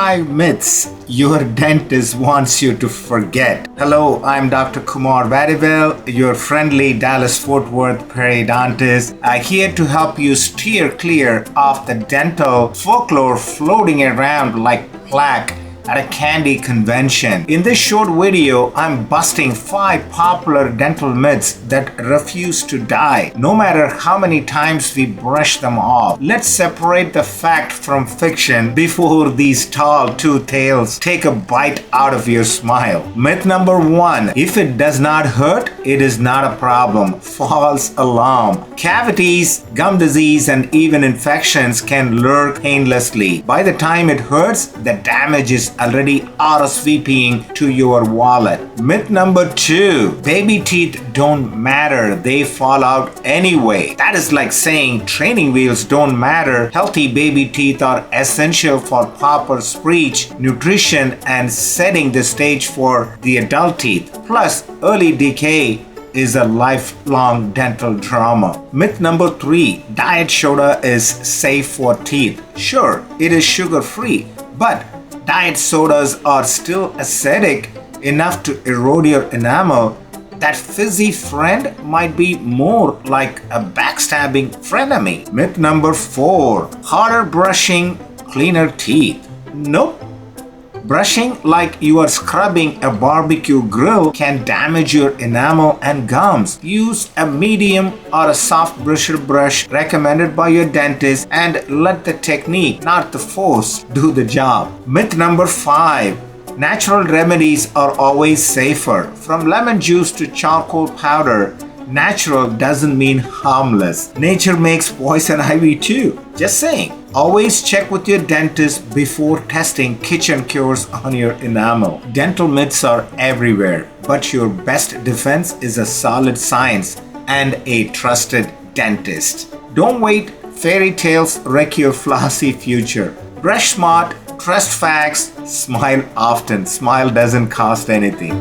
5 myths your dentist wants you to forget. Hello, I'm Dr. Kumar Varivel, your friendly Dallas-Fort Worth periodontist, here to help you steer clear of the dental folklore floating around like plaque at a candy convention. In this short video, I'm busting 5 popular dental myths that refuse to die, no matter how many times we brush them off. Let's separate the fact from fiction before these tall tooth tales take a bite out of your smile. Myth number 1. If it does not hurt, it is not a problem. False alarm. Cavities, gum disease, and even infections can lurk painlessly. By the time it hurts, the damage is already RSVPing to your wallet. Myth number 2. Baby teeth don't matter. They fall out anyway. That is like saying training wheels don't matter. Healthy baby teeth are essential for proper speech, nutrition, and setting the stage for the adult teeth. Plus, early decay is a lifelong dental drama. Myth number 3. Diet soda is safe for teeth. Sure, it is sugar-free, but diet sodas are still acidic enough to erode your enamel. That fizzy friend might be more like a backstabbing frenemy. Myth number 4. Harder brushing, cleaner teeth. Nope. Brushing like you are scrubbing a barbecue grill can damage your enamel and gums. Use a medium or a soft brusher brush recommended by your dentist and let the technique, not the force, do the job. Myth number 5. Natural remedies are always safer. From lemon juice to charcoal powder, natural doesn't mean harmless. Nature makes poison ivy too. Just saying. Always check with your dentist before testing kitchen cures on your enamel. Dental myths are everywhere, but your best defense is a solid science and a trusted dentist. Don't wait. Fairy tales wreck your flossy future. Brush smart, trust facts, smile often. Smile doesn't cost anything.